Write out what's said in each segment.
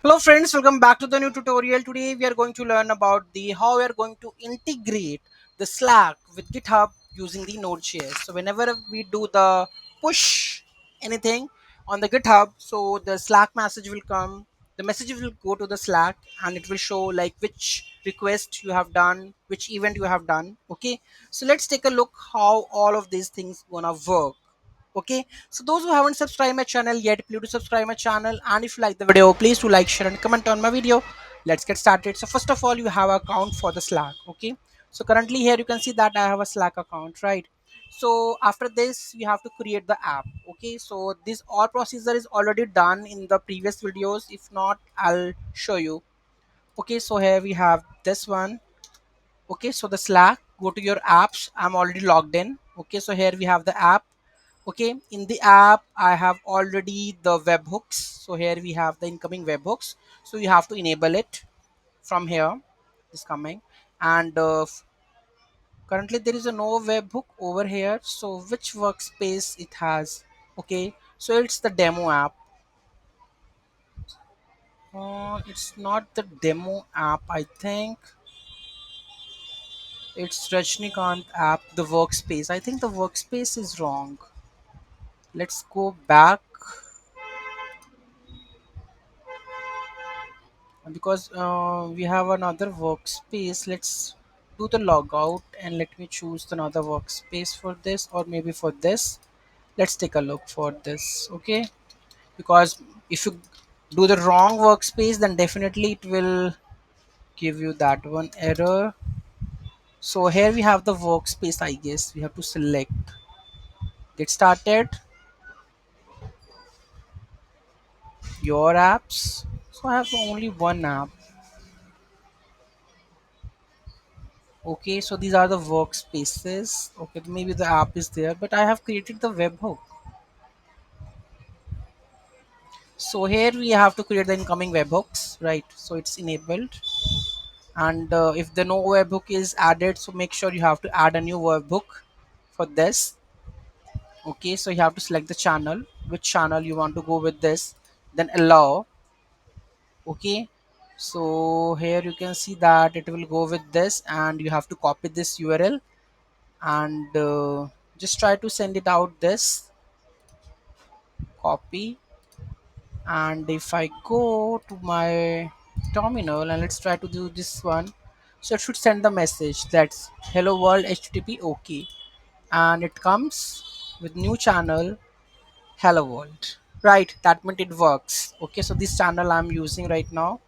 Hello friends, welcome back to the new tutorial. Today we are going to learn about the how we are going to integrate the Slack with GitHub using the Node.js. So whenever we do the push anything on the GitHub, so the Slack message will come, the message will go to the Slack and it will show like which request you have done, which event you have done. Okay, so let's take a look how all of these things gonna work. Okay, so those who haven't subscribed my channel yet, please do subscribe my channel, and if you like the video, please do like, share and comment on my video. Let's get started. So first of all, you have an account for the Slack. Okay, so currently here you can see that I have a Slack account, right? So after this you have to create the app. Okay, so this all procedure is already done in the previous videos. If not, I'll show you. Okay, so here we have this one. Okay, so the Slack, go to your apps. I'm already logged in. Okay, so here we have the app. Okay, in the app I have already the webhooks. So here we have the incoming webhooks, so you have to enable it from here. Is coming, and currently there is a no webhook over here. So which workspace it has? Okay, so it's the demo app. It's not the demo app, I think. It's Rajnikant app, the workspace. I think the workspace is wrong. Let's go back because we have another workspace. Let's do the logout and let me choose another workspace for this, or maybe for this. Let's take a look for this. Okay, because if you do the wrong workspace, then definitely it will give you that one error. So here we have the workspace. I guess we have to select get started your apps. So I have only one app. Okay, so these are the workspaces. Okay, maybe the app is there, but I have created the webhook. So here we have to create the incoming webhooks, right? So it's enabled, and if the no webhook is added, so make sure you have to add a new webhook for this. Okay, so you have to select the channel, which channel you want to go with this, then allow. Okay, so here you can see that it will go with this, and you have to copy this URL and just try to send it out this copy. And if I go to my terminal and let's try to do this one, so it should send the message that's hello world http. Okay, and it comes with new channel hello world, right? That meant it works. Okay, so this channel I'm using right now.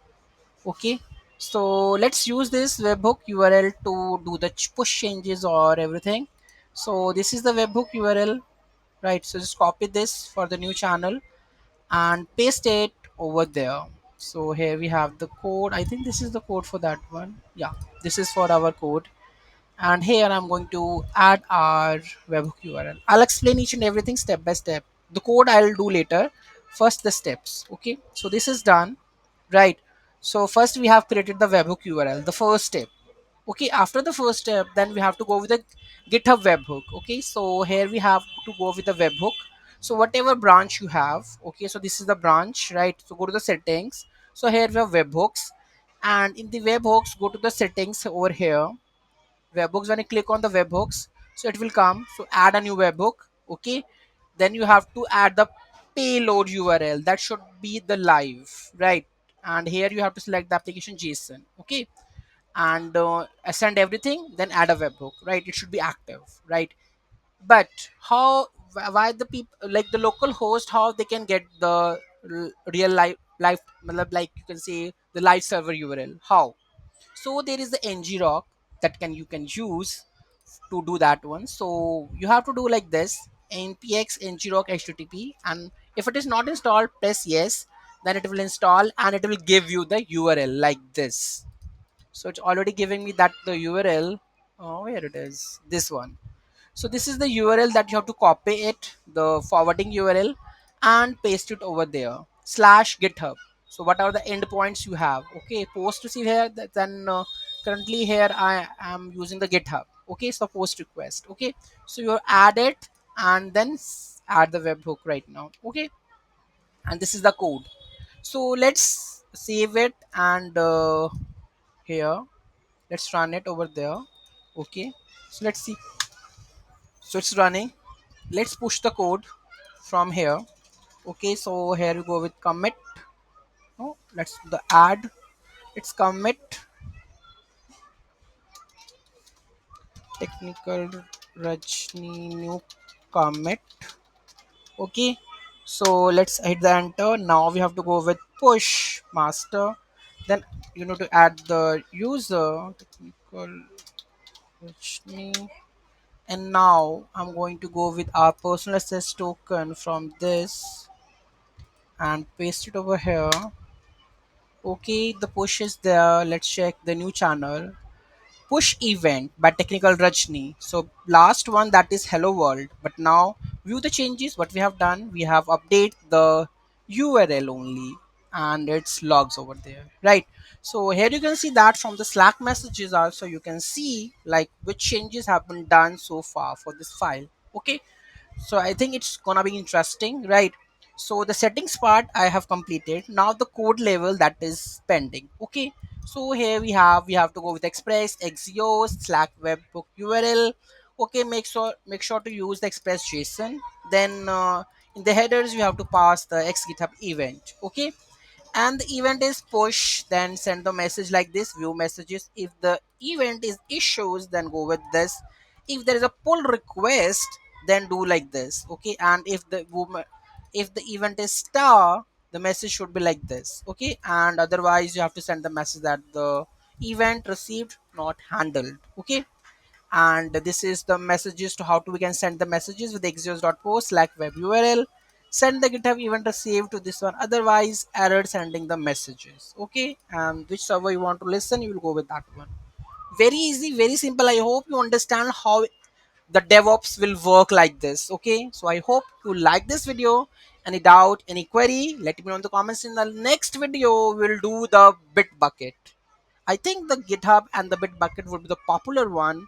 Okay, so let's use this webhook URL to do the push changes or everything. So this is the webhook URL, right? So just copy this for the new channel and paste it over there. So here we have the code. I think this is the code for that one. Yeah, this is for our code. And here I'm going to add our webhook URL. I'll explain each and everything step by step. The code I'll do later. First the steps. Okay, so this is done, right? So first we have created the webhook URL, the first step. Okay, after the first step, then we have to go with the GitHub webhook. Okay, so here we have to go with the webhook. So whatever branch you have, okay, so this is the branch, right? So go to the settings. So here we have webhooks, and in the webhooks go to the settings over here. Webhooks, when you click on the webhooks, so it will come. So add a new webhook. Okay, then you have to add the payload URL that should be the live, right? And here you have to select the application JSON. Okay, and ascend everything, then add a webhook, right? It should be active, right? But how, why the people like the local host, how they can get the real life matlab, like you can say the live server URL, how? So there is the ngrok that can you can use to do that one. So you have to do like this: npx ngrok http, and if it is not installed, press yes. Then it will install and it will give you the URL like this. So it's already giving me that the URL. Oh, where it is, this one. So this is the URL that you have to copy it, the forwarding URL, and paste it over there slash github. So what are the endpoints you have? Okay, post receive here, then currently here I am using the GitHub. Okay, so post request. Okay, so you add it and then add the webhook right now. Okay, and this is the code. So let's save it, and here let's run it over there. Okay, so let's see. So it's running. Let's push the code from here. Okay, so here we go with commit. Oh, let's the add. It's commit technical Rajni new commit. Okay, so let's hit the enter. Now we have to go with push master. Then you need to add the user technical Rajni. And now I'm going to go with our personal access token from this and paste it over here. Okay, the push is there. Let's check the new channel. Push event by technical Rajni. So last one, that is hello world. But now view the changes. What we have done, we have update the URL only, and it's logs over there, right? So here you can see that from the Slack messages also you can see like which changes have been done so far for this file. Okay, so I think it's gonna be interesting, right? So the settings part I have completed. Now the code level, that is pending. Okay, so here we have to go with express exeos slack webhook url. Okay, make sure to use the express json. Then in the headers you have to pass the x github event. Okay, and the event is push, then send the message like this, view messages. If the event is issues, then go with this. If there is a pull request, then do like this. Okay, and if the event is star, the message should be like this. Okay, and otherwise you have to send the message that the event received not handled. Okay, and this is the messages to how to we can send the messages with axios.post slash web url. Send the github event received to this one, otherwise error sending the messages. Okay, and which server you want to listen, you will go with that one. Very easy, very simple. I hope you understand how the DevOps will work like this. Okay, so I hope you like this video. Any doubt, any query, let me know in the comments. In the next video we'll do the Bitbucket. I think the GitHub and the Bitbucket would be the popular one.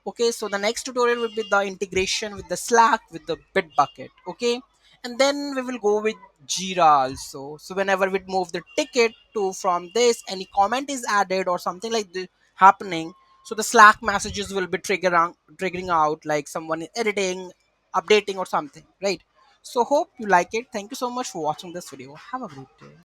Okay, so the next tutorial will be the integration with the Slack with the Bitbucket. Okay, and then we will go with Jira also. So whenever we move the ticket to from this, any comment is added or something like this happening, so the Slack messages will be triggering out like someone is editing, updating or something, right? So hope you like it. Thank you so much for watching this video. Have a great day.